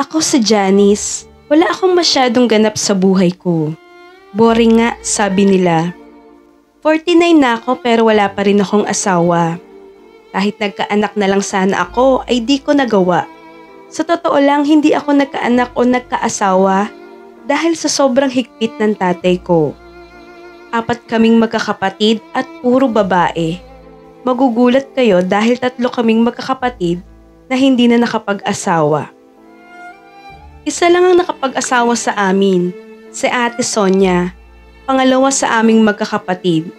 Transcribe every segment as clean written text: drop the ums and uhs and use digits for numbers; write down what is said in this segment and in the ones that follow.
Ako si Janice. Wala akong masyadong ganap sa buhay ko. Boring nga, sabi nila. 49 na ako pero wala pa rin akong asawa. Kahit nagkaanak na lang sana ako ay di ko nagawa. Sa totoo lang, hindi ako nagkaanak o nagkaasawa dahil sa sobrang higpit ng tatay ko. 4 kaming magkakapatid at puro babae. Magugulat kayo dahil 3 kaming magkakapatid na hindi na nakapag-asawa. Isa lang ang nakapag-asawa sa amin, si Ate Sonia, pangalawa sa aming magkakapatid.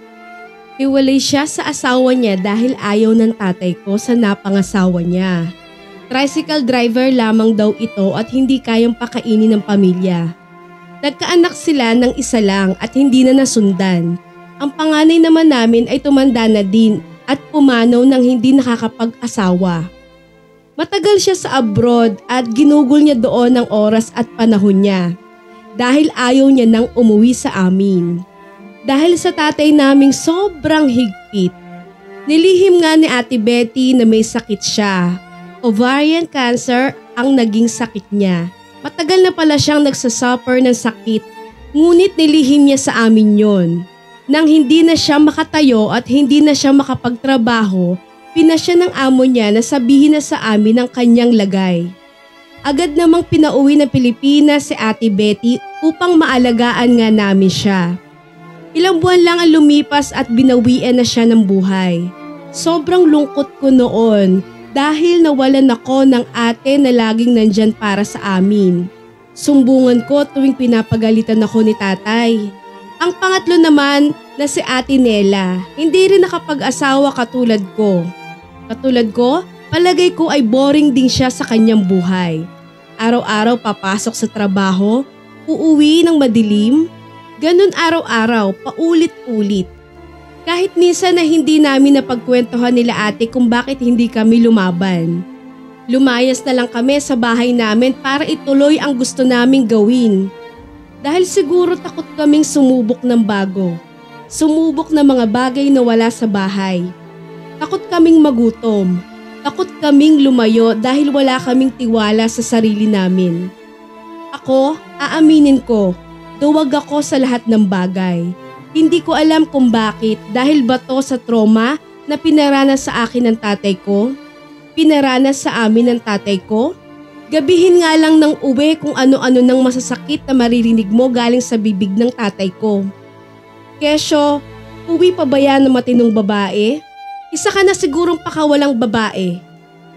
Hiwalay siya sa asawa niya dahil ayaw ng tatay ko sa napangasawa niya. Tricycle driver lamang daw ito at hindi kayang pakainin ng pamilya. Nagkaanak sila ng isa lang at hindi na nasundan. Ang panganay naman namin ay tumanda na din at pumanaw ng hindi nakakapag-asawa. Matagal siya sa abroad at ginugol niya doon ang oras at panahon niya dahil ayaw niya nang umuwi sa amin. Dahil sa tatay naming sobrang higpit. Nilihim nga ni Ate Betty na may sakit siya. Ovarian cancer ang naging sakit niya. Matagal na pala siyang nagsasuffer ng sakit, ngunit nilihim niya sa amin yon. Nang hindi na siya makatayo at hindi na siya makapagtrabaho, pinasya ng amo niya na sabihin na sa amin ang kanyang lagay. Agad namang pinauwi ng Pilipinas si Ate Betty upang maalagaan nga namin siya. Ilang buwan lang ang lumipas at binawian na siya ng buhay. Sobrang lungkot ko noon dahil nawalan ako ng ate na laging nandyan para sa amin. Sumbungan ko tuwing pinapagalitan ako ni tatay. Ang pangatlo naman na si Ate Nela, hindi rin nakapag-asawa katulad ko. Palagay ko ay boring din siya sa kanyang buhay. Araw-araw papasok sa trabaho, uuwi ng madilim, ganun araw-araw, paulit-ulit. Kahit minsan na hindi namin napagkwentuhan nila ate kung bakit hindi kami lumaban. Lumayas na lang kami sa bahay namin para ituloy ang gusto naming gawin. Dahil siguro takot kaming sumubok ng bago. Sumubok ng mga bagay na wala sa bahay. Takot kaming magutom. Takot kaming lumayo dahil wala kaming tiwala sa sarili namin. Ako, aaminin ko, duwag ako sa lahat ng bagay. Hindi ko alam kung bakit dahil ba to sa trauma na pinaranas sa akin ng tatay ko? Pinaranas sa amin ng tatay ko? Gabihin nga lang ng uwi kung ano-ano ng masasakit na maririnig mo galing sa bibig ng tatay ko. Kesyo, uwi pa ba yan ng matinong babae? Isa ka na sigurong pakawalang babae.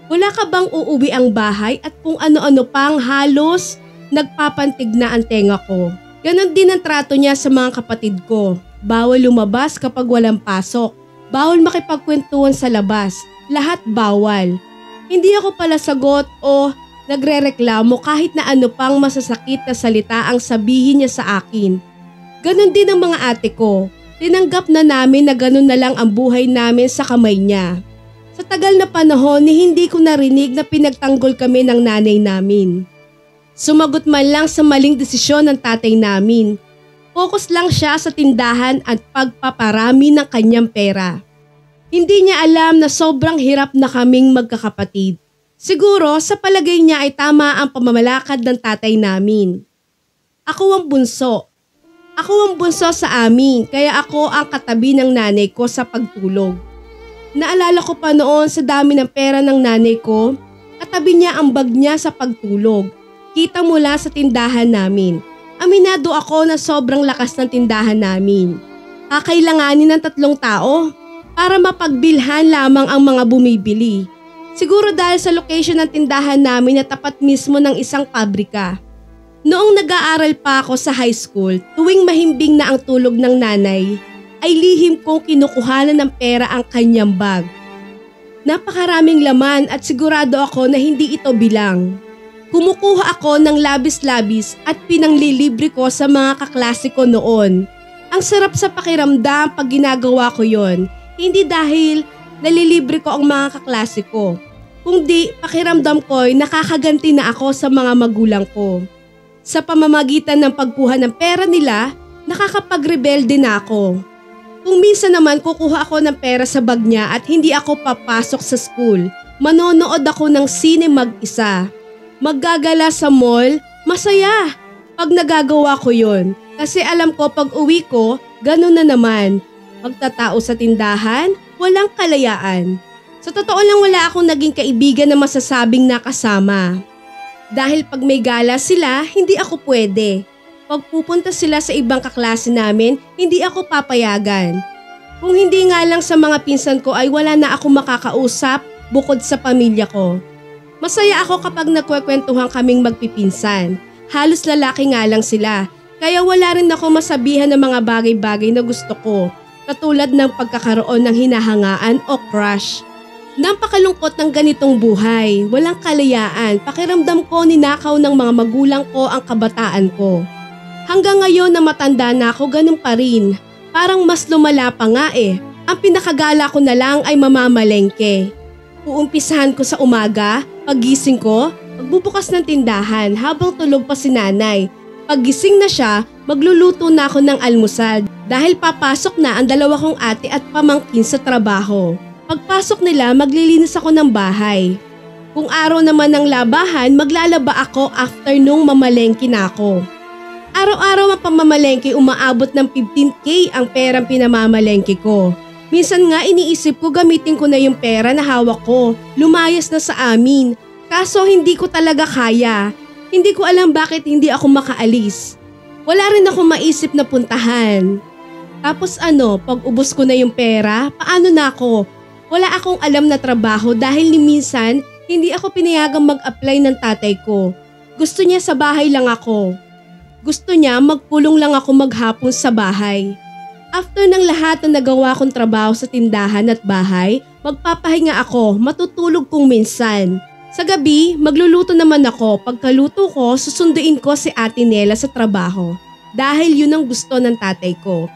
Wala ka bang uuwi ang bahay at kung ano-ano pang halos nagpapantig na ang tenga ko. Ganon din ang trato niya sa mga kapatid ko. Bawal lumabas kapag walang pasok. Bawal makipagkwentuhan sa labas. Lahat bawal. Hindi ako pala sagot o nagrereklamo kahit na ano pang masasakit na salita ang sabihin niya sa akin. Ganon din ang mga ate ko. Tinanggap na namin na ganon na lang ang buhay namin sa kamay niya. Sa tagal na panahon hindi ko narinig na pinagtanggol kami ng nanay namin. Sumagot man lang sa maling desisyon ng tatay namin. Focus lang siya sa tindahan at pagpaparami ng kanyang pera. Hindi niya alam na sobrang hirap na kaming magkakapatid. Siguro sa palagay niya ay tama ang pamamalakad ng tatay namin. Ako ang bunso. Ako ang bunso sa amin kaya ako ang katabi ng nanay ko sa pagtulog. Naalala ko pa noon sa dami ng pera ng nanay ko, katabi niya ang bag niya sa pagtulog. Kita mula sa tindahan namin. Aminado ako na sobrang lakas ng tindahan namin. Kakailanganin ng 3 tao para mapagbilhan lamang ang mga bumibili. Siguro dahil sa location ng tindahan namin na tapat mismo ng isang pabrika. Noong nag-aaral pa ako sa high school, tuwing mahimbing na ang tulog ng nanay, ay lihim kong kinukuhanan ng pera ang kanyang bag. Napakaraming laman at sigurado ako na hindi ito bilang. Kumukuha ako ng labis-labis at pinanglilibre ko sa mga kaklase ko noon. Ang sarap sa pakiramdam pag ginagawa ko yon, hindi dahil nalilibre ko ang mga kaklase ko, kundi pakiramdam ko'y nakakaganti na ako sa mga magulang ko. Sa pamamagitan ng pagkuha ng pera nila, nakakapagrebelde na ako. Kung minsan naman kukuha ako ng pera sa bag niya at hindi ako papasok sa school, manonood ako ng sine mag-isa. maggagala sa mall, masaya. Pag nagagawa ko yun. Kasi alam ko pag uwi ko, ganun na naman. Pagtatao sa tindahan, walang kalayaan. Sa totoo lang wala akong naging kaibigan na masasabing nakasama. Dahil pag may gala sila, hindi ako pwede. Pag pupunta sila sa ibang kaklase namin, hindi ako papayagan. Kung hindi nga lang sa mga pinsan ko ay wala na ako makakausap bukod sa pamilya ko. Masaya ako kapag nagkwekwentuhan kaming magpipinsan. Halos lalaki nga lang sila. Kaya wala rin ako masabihan ng mga bagay-bagay na gusto ko. Katulad ng pagkakaroon ng hinahangaan o crush. Napakalungkot ng ganitong buhay. Walang kalayaan. Pakiramdam ko ninakaw ng mga magulang ko ang kabataan ko. Hanggang ngayon na matanda na ako, ganun pa rin. Parang mas lumala pa nga eh. Ang pinakagala ko na lang ay mamamalengke. Uumpisahan ko sa umaga, paggising ko, magbubukas ng tindahan habang tulog pa si nanay. Paggising na siya, magluluto na ako ng almusal dahil papasok na ang dalawa kong ate at pamangkin sa trabaho. Pagpasok nila, maglilinis ako ng bahay. Kung araw naman ng labahan, maglalaba ako after nung mamalengke na ako. Araw-araw ang pamamalengke umaabot ng 15K ang perang pinamamalengke ko. Minsan nga iniisip ko gamitin ko na yung pera na hawak ko. Lumayas na sa amin. Kaso hindi ko talaga kaya. Hindi ko alam bakit hindi ako makaalis. Wala rin ako maisip na puntahan. Tapos pag ubos ko na yung pera, paano na ako? Wala akong alam na trabaho dahil ni minsan hindi ako pinayagang mag-apply ng tatay ko. Gusto niya sa bahay lang ako. Gusto niya magpulong lang ako maghapon sa bahay. After ng lahat na nagawa kong trabaho sa tindahan at bahay, magpapahinga ako, matutulog kung minsan. Sa gabi, magluluto naman ako. Pagkaluto ko, susunduin ko si Ate Nela sa trabaho. Dahil yun ang gusto ng tatay ko.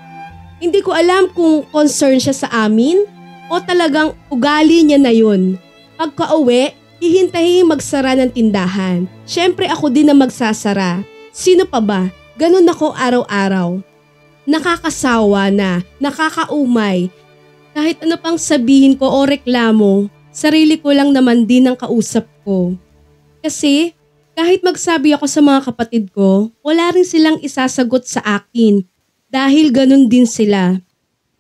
Hindi ko alam kung concern siya sa amin o talagang ugali niya na yun. Pagka-uwi, hihintahin magsara ng tindahan. Siyempre ako din na magsasara. Sino pa ba? Ganun ako araw-araw. Nakakasawa na, nakakaumay. Kahit ano pang sabihin ko o reklamo, sarili ko lang naman din ang kausap ko. Kasi kahit magsabi ako sa mga kapatid ko, wala rin silang isasagot sa akin dahil ganun din sila.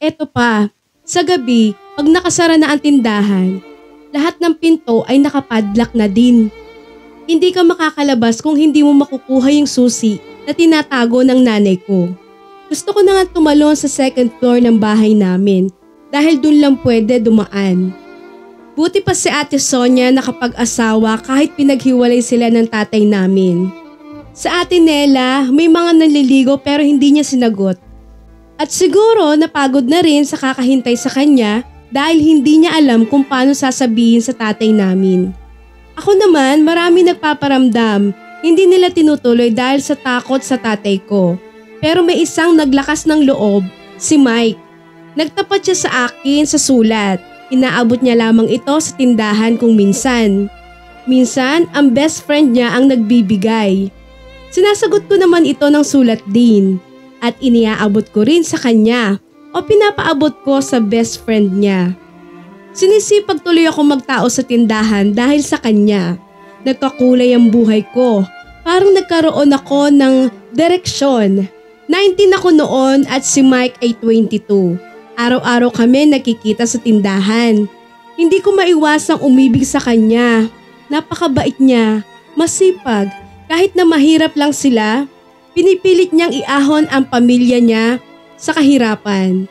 Eto pa, sa gabi, pag nakasara na ang tindahan, lahat ng pinto ay nakapadlock na din. Hindi ka makakalabas kung hindi mo makukuha yung susi na tinatago ng nanay ko. Gusto ko na nga tumalon sa second floor ng bahay namin dahil dun lang pwede dumaan. Buti pa si Ate Sonia nakapag-asawa kahit pinaghiwalay sila ng tatay namin. Sa Ate Nela, may mga nanliligaw pero hindi niya sinagot. At siguro napagod na rin sa kakahintay sa kanya dahil hindi niya alam kung paano sasabihin sa tatay namin. Ako naman, marami nagpaparamdam. Hindi nila tinutuloy dahil sa takot sa tatay ko. Pero may isang naglakas ng loob, si Mike. Nagtapat siya sa akin sa sulat. Inaabot niya lamang ito sa tindahan kung minsan. Minsan, ang best friend niya ang nagbibigay. Sinasagot ko naman ito ng sulat din. At iniaabot ko rin sa kanya o pinapaabot ko sa best friend niya. Sinisipag tuloy ako magtao sa tindahan dahil sa kanya. Nagkakulay ang buhay ko. Parang nagkaroon ako ng direksyon. 19 ako noon at si Mike ay 22. Araw-araw kami nakikita sa tindahan. Hindi ko maiwasang umibig sa kanya. Napakabait niya, masipag. Kahit na mahirap lang sila, pinipilit niyang iahon ang pamilya niya sa kahirapan.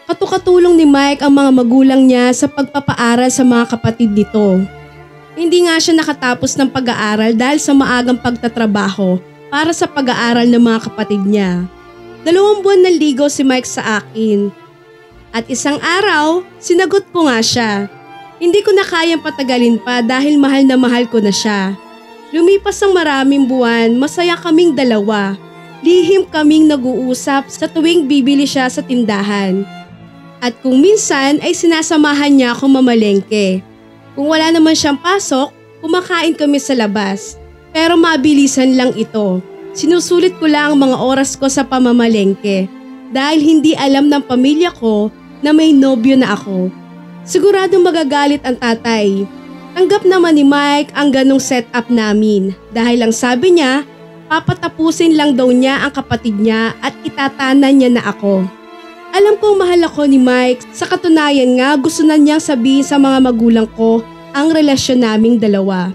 Katukatulong ni Mike ang mga magulang niya sa pagpapaaral sa mga kapatid nito. Hindi nga siya nakatapos ng pag-aaral dahil sa maagang pagtatrabaho para sa pag-aaral ng mga kapatid niya. 2 buwan na ligaw si Mike sa akin. At isang araw, sinagot ko nga siya. Hindi ko na kayang patagalin pa dahil mahal na mahal ko na siya. Lumipas ang maraming buwan, masaya kaming dalawa. Lihim kaming nag-uusap sa tuwing bibili siya sa tindahan. At kung minsan ay sinasamahan niya ako mamalengke. Kung wala naman siyang pasok, kumakain kami sa labas. Pero mabilisan lang ito. Sinusulit ko lang ang mga oras ko sa pamamalengke dahil hindi alam ng pamilya ko na may nobyo na ako. Siguradong magagalit ang tatay. Tanggap naman ni Mike ang ganong setup namin dahil ang sabi niya, papatapusin lang daw niya ang kapatid niya at itatanan niya na ako. Alam kong mahal ako ni Mike, sa katunayan nga gusto na niyang sabihin sa mga magulang ko ang relasyon naming dalawa.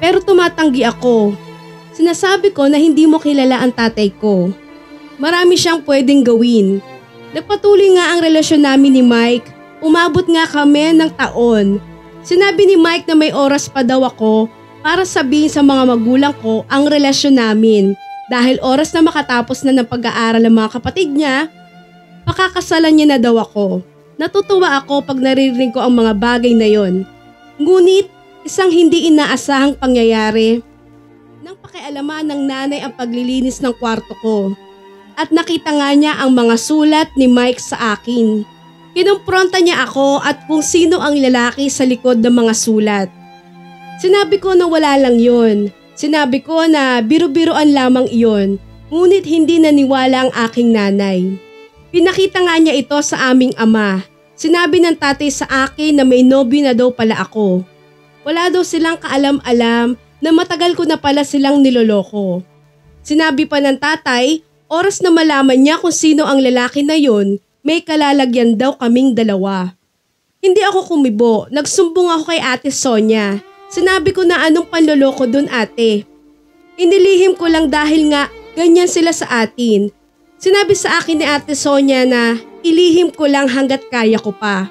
Pero tumatanggi ako. Sinasabi ko na hindi mo kilala ang tatay ko. Marami siyang pwedeng gawin. Nagpatuloy nga ang relasyon namin ni Mike, umabot nga kami ng taon. Sinabi ni Mike na may oras pa daw ako para sabihin sa mga magulang ko ang relasyon namin dahil oras na makatapos na ng pag-aaral ng mga kapatid niya, pakakasalan niya na daw ako. Natutuwa ako pag naririnig ko ang mga bagay na yon. Ngunit isang hindi inaasahang pangyayari nang pakialaman ng nanay ang paglilinis ng kwarto ko at nakita nga niya ang mga sulat ni Mike sa akin. Kinumpronta niya ako at kung sino ang lalaki sa likod ng mga sulat. Sinabi ko na wala lang yun. Sinabi ko na biro-biroan lamang iyon, ngunit hindi naniwala ang aking nanay. Pinakita nga niya ito sa aming ama. Sinabi ng tatay sa akin na may nobyo na daw pala ako. Wala daw silang kaalam-alam na matagal ko na pala silang niloloko. Sinabi pa ng tatay, oras na malaman niya kung sino ang lalaki na yon, may kalalagyan daw kaming dalawa. Hindi ako kumibo, nagsumbong ako kay Ate Sonia. Sinabi ko na anong panloloko dun ate. Inilihim ko lang dahil nga ganyan sila sa atin. Sinabi sa akin ni Ate Sonia na ilihim ko lang hanggat kaya ko pa.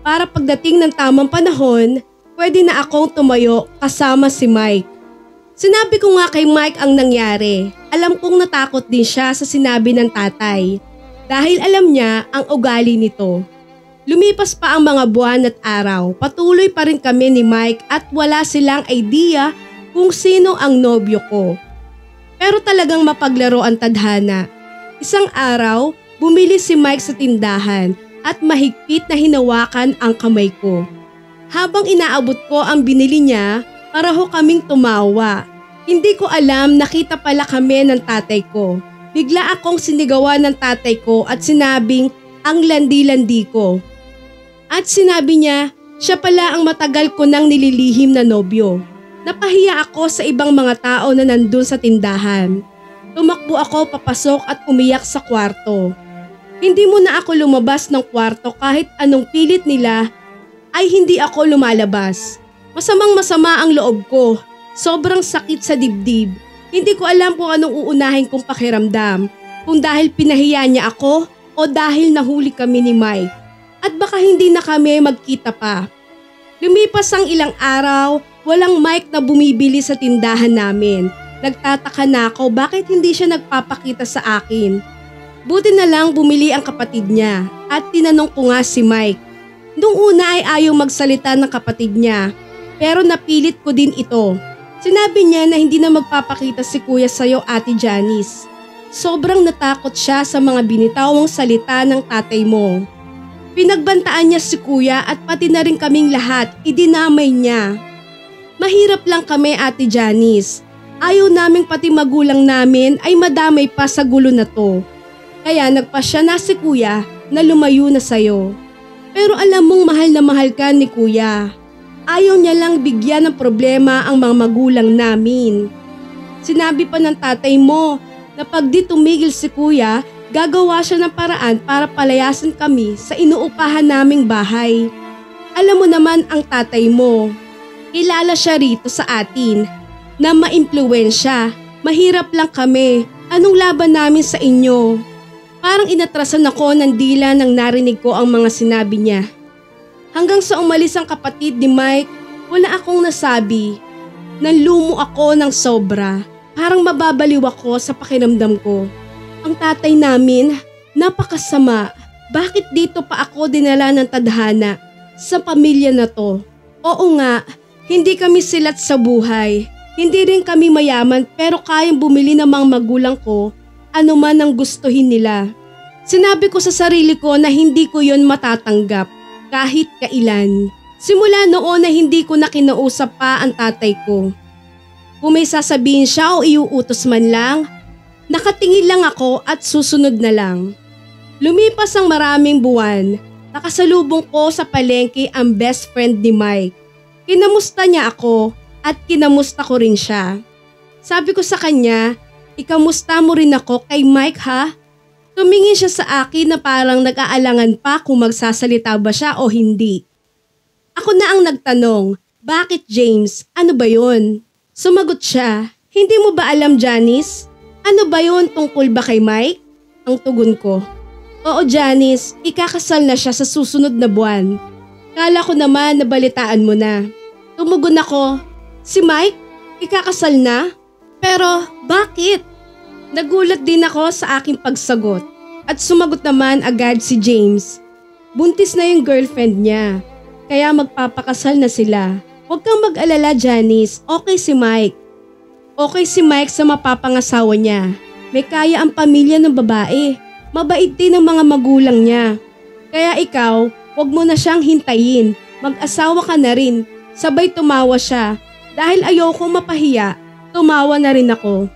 Para pagdating ng tamang panahon, pwede na akong tumayo kasama si Mike. Sinabi ko nga kay Mike ang nangyari. Alam kong natakot din siya sa sinabi ng tatay. Dahil alam niya ang ugali nito. Lumipas pa ang mga buwan at araw, patuloy pa rin kami ni Mike at wala silang idea kung sino ang nobyo ko. Pero talagang mapaglaro ang tadhana. Isang araw, bumili si Mike sa tindahan at mahigpit na hinawakan ang kamay ko. Habang inaabot ko ang binili niya, pareho kaming tumawa. Hindi ko alam nakita pala kami ng tatay ko. Bigla akong sinigawan ng tatay ko at sinabing ang landi-landi ko. At sinabi niya, siya pala ang matagal ko nang nililihim na nobyo. Napahiya ako sa ibang mga tao na nandun sa tindahan. Tumakbo ako papasok at umiyak sa kwarto. Hindi mo na ako lumabas ng kwarto kahit anong pilit nila ay hindi ako lumalabas. Masamang-masama ang loob ko. Sobrang sakit sa dibdib. Hindi ko alam kung anong uunahin kong pakiramdam. Kung dahil pinahiya niya ako o dahil nahuli kami ni Mike. At baka hindi na kami magkita pa. Lumipas ang ilang araw, walang Mike na bumibili sa tindahan namin. Nagtataka na ako bakit hindi siya nagpapakita sa akin. Buti na lang bumili ang kapatid niya at tinanong ko nga si Mike. Noong una ay ayaw magsalita ng kapatid niya pero napilit ko din ito. Sinabi niya na hindi na magpapakita si kuya sa'yo Ate Janice. Sobrang natakot siya sa mga binitawang salita ng tatay mo. Pinagbantaan niya si kuya at pati na rin kaming lahat, idinamay niya. Mahirap lang kami Ate Janice. Ayaw naming pati magulang namin ay madamay pa sa gulo na to. Kaya nagpasya na si kuya na lumayo na sa'yo. Pero alam mong mahal na mahal ka ni kuya. Ayaw niya lang bigyan ng problema ang mga magulang namin. Sinabi pa ng tatay mo na pag di tumigil si kuya, gagawa siya ng paraan para palayasan kami sa inuupahan naming bahay. Alam mo naman ang tatay mo. Kilala siya rito sa atin na maimpluwensya. Mahirap lang kami. Anong laban namin sa inyo? Parang inatrasan ako ng dila nang narinig ko ang mga sinabi niya. Hanggang sa umalis ang kapatid ni Mike, wala akong nasabi. Nanlumo ako ng sobra. Parang mababaliw ako sa pakiramdam ko. Ang tatay namin, napakasama. Bakit dito pa ako dinala ng tadhana sa pamilya na to? Oo nga, hindi kami silat sa buhay. Hindi rin kami mayaman pero kayang bumili ng mga magulang ko ano man ang gustuhin nila. Sinabi ko sa sarili ko na hindi ko yon matatanggap. Kahit kailan. Simula noon na hindi ko na kinausap pa ang tatay ko. Kung may sasabihin siya o iuutos man lang, nakatingin lang ako at susunod na lang. Lumipas ang maraming buwan. Nakasalubong ko sa palengke ang best friend ni Mike. Kinamusta niya ako at kinamusta ko rin siya. Sabi ko sa kanya, ikamusta mo rin ako kay Mike ha? Tumingin siya sa akin na parang nag-aalangan pa kung magsasalita ba siya o hindi. Ako na ang nagtanong, bakit James? Ano ba yun? Sumagot siya, hindi mo ba alam Janice? Ano ba yun tungkol ba kay Mike? Ang tugon ko, oo Janice, ikakasal na siya sa susunod na buwan. Kala ko naman nabalitaan mo na. Tumugon ako, si Mike? Ikakasal na? Pero bakit? Nagulat din ako sa aking pagsagot at sumagot naman agad si James. Buntis na yung girlfriend niya, kaya magpapakasal na sila. Huwag kang mag-alala Janice, okay si Mike. Okay si Mike sa mapapangasawa niya. May kaya ang pamilya ng babae. Mabait din ang mga magulang niya. Kaya ikaw, huwag mo na siyang hintayin. Mag-asawa ka na rin. Sabay tumawa siya. Dahil ayoko mapahiya, tumawa na rin ako.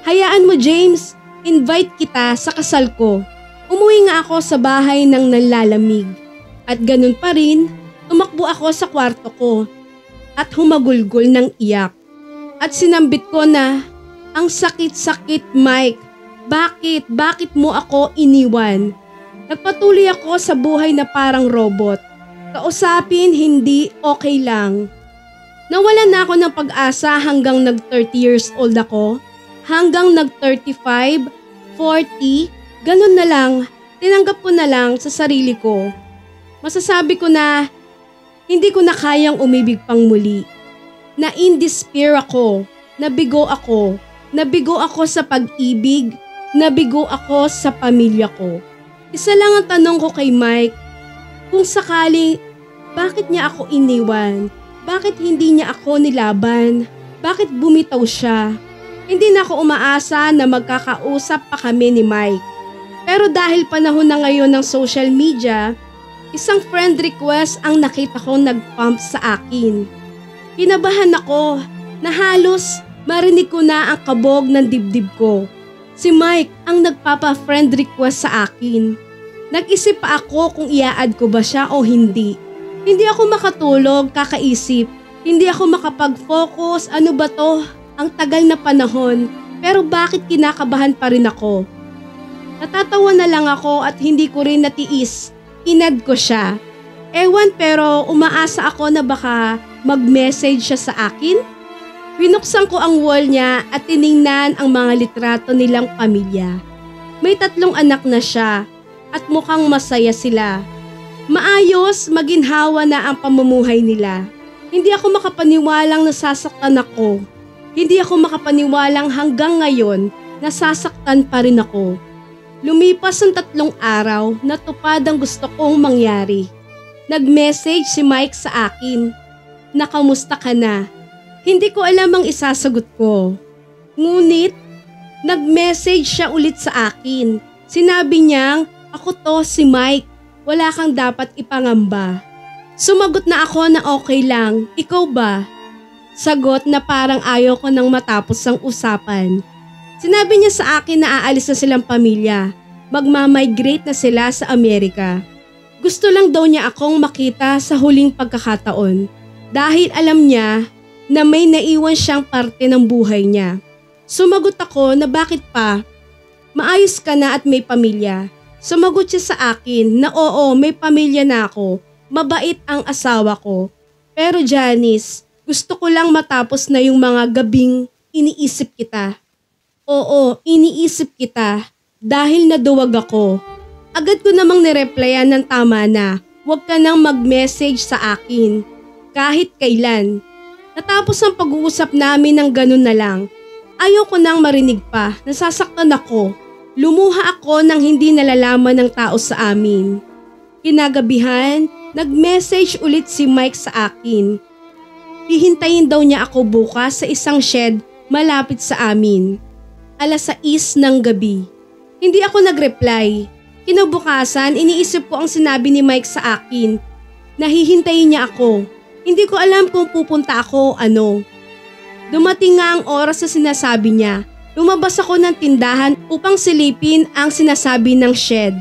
Hayaan mo James, invite kita sa kasal ko. Umuwi nga ako sa bahay ng nanlalamig. At ganun pa rin, tumakbo ako sa kwarto ko. At humagulgol ng iyak. At sinambit ko na, ang sakit-sakit Mike. Bakit? Bakit mo ako iniwan? Nagpatuloy ako sa buhay na parang robot. Kausapin, hindi, okay lang. Nawalan na ako ng pag-asa hanggang nag-30 years old ako. Hanggang nag-35, 40, ganun na lang. Tinanggap ko na lang sa sarili ko. Masasabi ko na hindi ko na kayang umibig pang muli. Na in despair ako, nabigo ako sa pag-ibig, nabigo ako sa pamilya ko. Isa lang ang tanong ko kay Mike, kung sakaling bakit niya ako iniwan? Bakit hindi niya ako nilaban? Bakit bumitaw siya? Hindi na ako umaasa na magkakausap pa kami ni Mike. Pero dahil panahon na ngayon ng social media, isang friend request ang nakita ko nag-pump sa akin. Kinabahan ako na halos marinig ko na ang kabog ng dibdib ko. Si Mike ang nagpapa-friend request sa akin. Nag-isip pa ako kung i-add ko ba siya o hindi. Hindi ako makatulog, kakaisip. Hindi ako makapag-focus, ano ba to? Ang tagal na panahon, pero bakit kinakabahan pa rin ako? Natatawa na lang ako at hindi ko rin natiis. Inad ko siya. Ewan pero umaasa ako na baka mag-message siya sa akin. Binuksan ko ang wall niya at tiningnan ang mga litrato nilang pamilya. May 3 anak na siya at mukhang masaya sila. Maayos, maginhawa na ang pamumuhay nila. Hindi ako makapaniwalang nasasaktan ako. Hindi ako makapaniwalang hanggang ngayon nasasaktan pa rin ako. Lumipas ang 3 araw, natupad ang gusto kong mangyari. Nag-message si Mike sa akin. Nakamusta ka na? Hindi ko alam ang isasagot ko. Ngunit, nag-message siya ulit sa akin. Sinabi niyang, ako to si Mike. Wala kang dapat ipangamba. Sumagot na ako na okay lang. Ikaw ba? Sagot na parang ayaw ko nang matapos ang usapan. Sinabi niya sa akin na aalis na silang pamilya. Magmamigrate na sila sa Amerika. Gusto lang daw niya akong makita sa huling pagkakataon. Dahil alam niya na may naiwan siyang parte ng buhay niya. Sumagot ako na bakit pa? Maayos ka na at may pamilya. Sumagot siya sa akin na oo, may pamilya na ako. Mabait ang asawa ko. Pero Janice, gusto ko lang matapos na yung mga gabing iniisip kita. Oo, iniisip kita dahil naduwag ako. Agad ko namang nireplyan ng tama na huwag ka nang mag-message sa akin. Kahit kailan. Natapos ang pag-uusap namin ng ganun na lang. Ayaw ko nang marinig pa, nasasaktan ako. Lumuha ako nang hindi nalalaman ng tao sa amin. Kinagabihan, nag-message ulit si Mike sa akin. Hihintayin daw niya ako bukas sa isang shed malapit sa amin. 6:00 ng gabi. Hindi ako nag-reply. Kinabukasan, iniisip ko ang sinabi ni Mike sa akin. Nahihintayin niya ako. Hindi ko alam kung pupunta ako o ano. Dumating nga ang oras na sinasabi niya. Lumabas ako ng tindahan upang silipin ang sinasabi ng shed.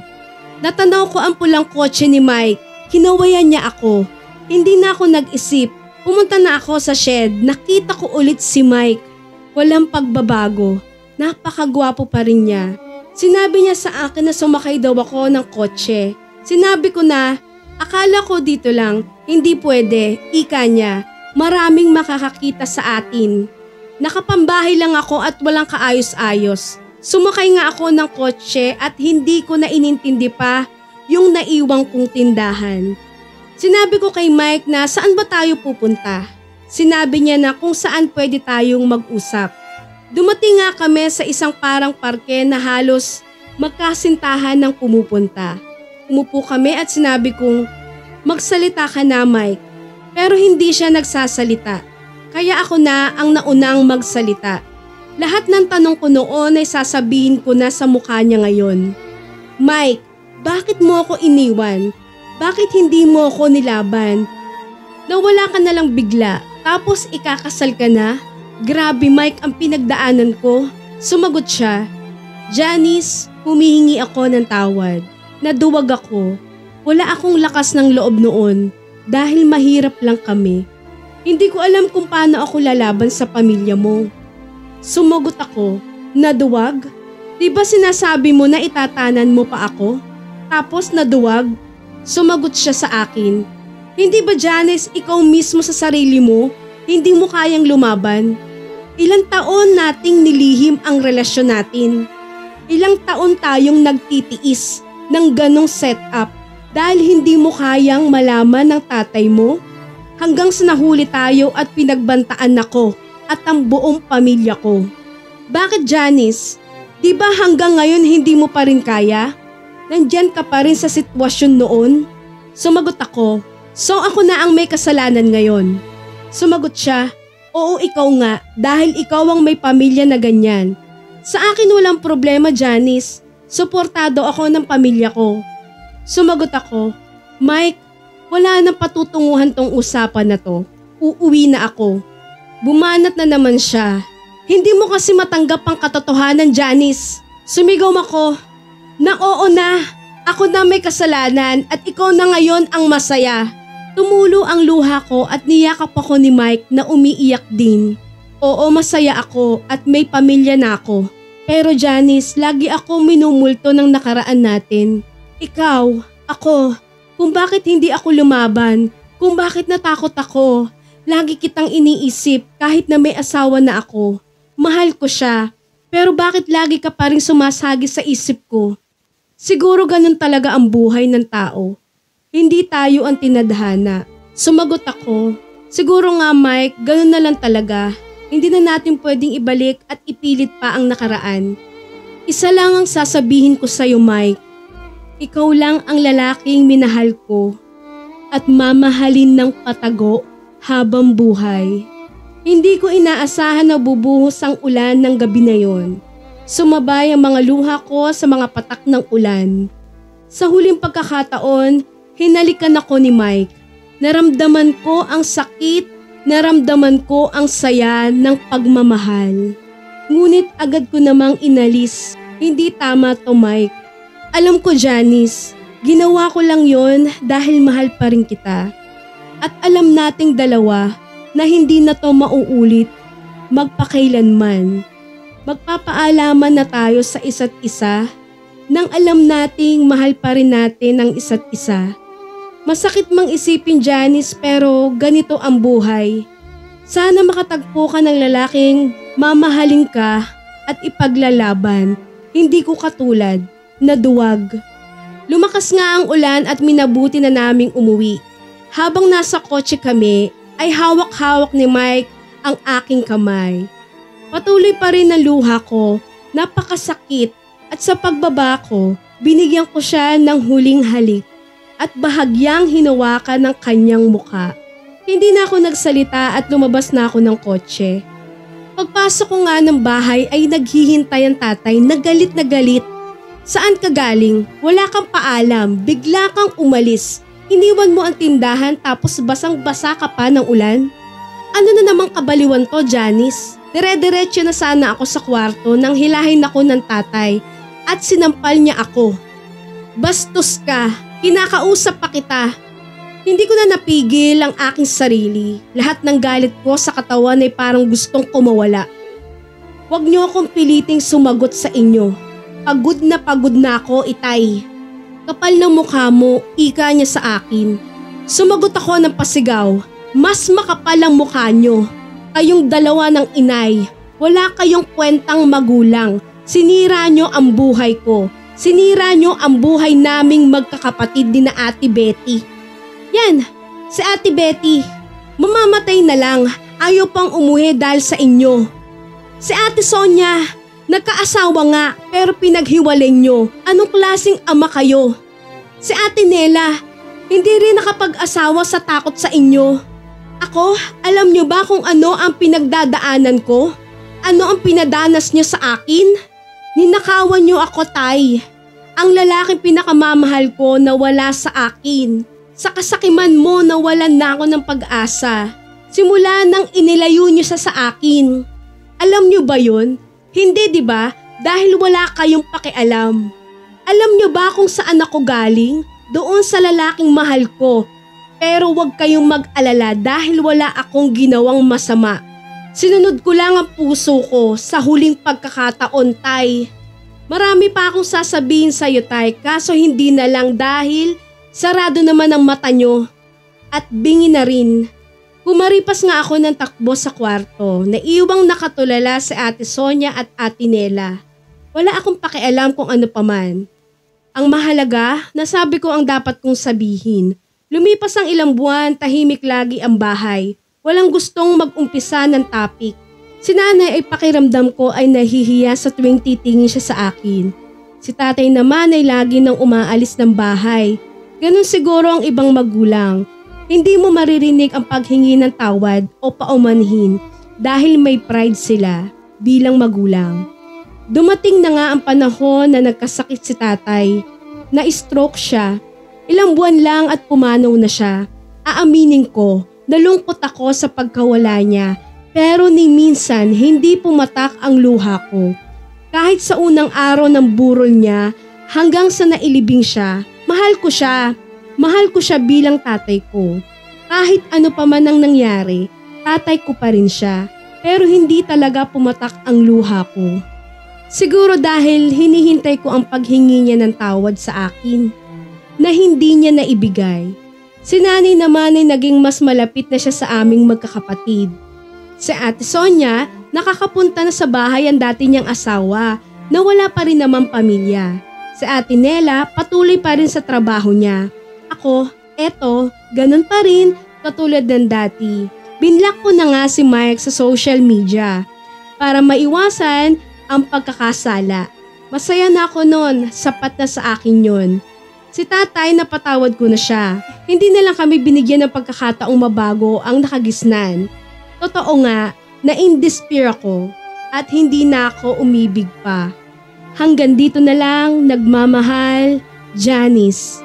Natanaw ko ang pulang kotse ni Mike. Kinawayan niya ako. Hindi na ako nag-isip. Pumunta na ako sa shed, nakita ko ulit si Mike. Walang pagbabago, napakagwapo pa rin niya. Sinabi niya sa akin na sumakay daw ako ng kotse. Sinabi ko na, akala ko dito lang, hindi pwede, ika niya. Maraming makakakita sa atin. Nakapambahay lang ako at walang kaayos-ayos. Sumakay nga ako ng kotse at hindi ko na inintindi pa yung naiwang kong tindahan. Sinabi ko kay Mike na saan ba tayo pupunta? Sinabi niya na kung saan pwede tayong mag-usap. Dumating nga kami sa isang parang parke na halos magkasintahan ng pumupunta. Umupo kami at sinabi kong, magsalita ka na Mike. Pero hindi siya nagsasalita. Kaya ako na ang naunang magsalita. Lahat ng tanong ko noon ay sasabihin ko na sa mukha niya ngayon. Mike, bakit mo ako iniwan? Bakit hindi mo ako nilaban? Nawala ka na lang bigla, tapos ikakasal ka na? Grabe Mike ang pinagdaanan ko. Sumagot siya. Janice, humihingi ako ng tawad. Naduwag ako. Wala akong lakas ng loob noon dahil mahirap lang kami. Hindi ko alam kung paano ako lalaban sa pamilya mo. Sumagot ako. Naduwag? Diba sinasabi mo na itatanan mo pa ako? Tapos naduwag? Sumagot siya sa akin. Hindi ba Janice, ikaw mismo sa sarili mo, hindi mo kayang lumaban? Ilang taon nating nilihim ang relasyon natin. Ilang taon tayong nagtitiis ng ganong setup dahil hindi mo kayang malaman ng tatay mo? Hanggang sa nahuli tayo at pinagbantaan ako at ang buong pamilya ko. Bakit Janice? Di ba hanggang ngayon hindi mo pa rin kaya? Nandyan ka pa rin sa sitwasyon noon? Sumagot ako. So ako na ang may kasalanan ngayon. Sumagot siya, oo ikaw nga dahil ikaw ang may pamilya na ganyan. Sa akin walang problema Janice, suportado ako ng pamilya ko. Sumagot ako, Mike, wala nang patutunguhan tong usapan na to. Uuwi na ako. Bumanat na naman siya. Hindi mo kasi matanggap ang katotohanan Janice. Sumigaw ako, na oo na, ako na may kasalanan at ikaw na ngayon ang masaya. Tumulo ang luha ko at niyakap ako ni Mike na umiiyak din. Oo, masaya ako at may pamilya na ako. Pero Janice, lagi ako minumulto ng nakaraan natin. Ikaw, ako, kung bakit hindi ako lumaban, kung bakit natakot ako. Lagi kitang iniisip kahit na may asawa na ako. Mahal ko siya, pero bakit lagi ka pa rin sumasagi sa isip ko? Siguro ganun talaga ang buhay ng tao. Hindi tayo ang tinadhana. Sumagot ako. Siguro nga Mike, ganun na lang talaga. Hindi na natin pwedeng ibalik at ipilit pa ang nakaraan. Isa lang ang sasabihin ko sa'yo Mike. Ikaw lang ang lalaking minahal ko at mamahalin ng patago habang buhay. Hindi ko inaasahan na bubuhos ang ulan ng gabi na yon. Sumabay ang mga luha ko sa mga patak ng ulan. Sa huling pagkakataon, hinalikan ako ni Mike. Naramdaman ko ang sakit, naramdaman ko ang saya ng pagmamahal. Ngunit agad ko namang inalis. Hindi tama to Mike. Alam ko Janice, ginawa ko lang yon dahil mahal pa rin kita. At alam nating dalawa na hindi na to mauulit magpakailanman. Magpapaalaman na tayo sa isa't isa nang alam nating mahal pa rin natin ang isa't isa. Masakit mang isipin Janice pero ganito ang buhay. Sana makatagpo ka ng lalaking mamahalin ka at ipaglalaban. Hindi ko katulad na duwag. Lumakas nga ang ulan at minabuti na naming umuwi. Habang nasa kotse kami ay hawak-hawak ni Mike ang aking kamay. Patuloy pa rin ang luha ko, napakasakit at sa pagbaba ko, binigyan ko siya ng huling halik at bahagyang hinawakan ng kanyang muka. Hindi na ako nagsalita at lumabas na ako ng kotse. Pagpasok ko nga ng bahay ay naghihintay ang tatay na galit na galit. Saan ka galing? Wala kang paalam, bigla kang umalis. Iniwan mo ang tindahan tapos basang-basa ka pa ng ulan? Ano na namang kabaliwan to, Janice? Dire-diretso na sana ako sa kwarto nang hilahin ako ng tatay at sinampal niya ako. Bastos ka, kinakausap pa kita. Hindi ko na napigil ang aking sarili. Lahat ng galit ko sa katawan ay parang gustong kumawala. Huwag niyo akong piliting sumagot sa inyo. Pagod na ako, Itay. Kapal ng mukha mo, ika niya sa akin. Sumagot ako ng pasigaw. Mas makapal ang mukha niyo. Kayong dalawa ng inay. Wala kayong kwentang magulang. Sinira niyo ang buhay ko. Sinira niyo ang buhay naming magkakapatid ni na Ate Betty. Yan, si Ate Betty. Mamamatay na lang. Ayaw pang umuwi dahil sa inyo. Si Ate Sonia, nagkaasawa nga pero pinaghiwalay niyo. Anong klaseng ama kayo? Si Ate Nela, hindi rin nakapag-asawa sa takot sa inyo. Ako, alam niyo ba kung ano ang pinagdadaanan ko? Ano ang pinadanas niyo sa akin? Ninakawan niyo ako, Tay. Ang lalaking pinakamamahal ko na wala sa akin. Sa kasakiman mo nawalan na ako ng pag-asa. Simula nang inilayo niyo sa akin. Alam niyo ba yun? Hindi, di ba? Dahil wala kayong pakialam. Alam niyo ba kung saan ako galing? Doon sa lalaking mahal ko. Pero wag kayong mag-alala dahil wala akong ginawang masama. Sinunod ko lang ang puso ko sa huling pagkakataon, Tay. Marami pa akong sasabihin sa'yo, Tay, kaso hindi na lang dahil sarado naman ang mata nyo at bingi na rin. Kumaripas nga ako ng takbo sa kwarto, naiwang nakatulala si Ate Sonia at Ate Nela. Wala akong pakialam kung ano paman. Ang mahalaga, nasabi ko ang dapat kong sabihin. Lumipas ang ilang buwan, tahimik lagi ang bahay. Walang gustong mag-umpisa ng topic. Si nanay ay pakiramdam ko ay nahihiya sa tuwing titingin siya sa akin. Si tatay naman ay lagi nang umaalis ng bahay. Ganon siguro ang ibang magulang. Hindi mo maririnig ang paghingi ng tawad o paumanhin dahil may pride sila bilang magulang. Dumating na nga ang panahon na nagkasakit si tatay. Na-stroke siya. Ilang buwan lang at pumanaw na siya. Aaminin ko, nalungkot ako sa pagkawala niya. Pero ni minsan hindi pumatak ang luha ko. Kahit sa unang araw ng burol niya hanggang sa nailibing siya, mahal ko siya. Mahal ko siya bilang tatay ko. Kahit ano pa man ang nangyari, tatay ko pa rin siya. Pero hindi talaga pumatak ang luha ko. Siguro dahil hinihintay ko ang paghingi niya ng tawad sa akin na hindi niya naibigay. Si nanay naman ay naging mas malapit na siya sa aming magkakapatid. Si Ate Sonia, nakakapunta na sa bahay ang dati niyang asawa na wala pa rin namang pamilya. Si Ate Nela, patuloy pa rin sa trabaho niya. Ako, eto, ganun pa rin, katulad ng dati. Binlock ko na nga si Mike sa social media para maiwasan ang pagkakasala. Masaya na ako noon, sapat na sa akin yun. Si tatay, napatawad ko na siya. Hindi na lang kami binigyan ng pagkakataong mabago ang nakagisnan. Totoo nga, na-in-despair ako at hindi na ako umibig pa. Hanggang dito na lang, nagmamahal, Janice.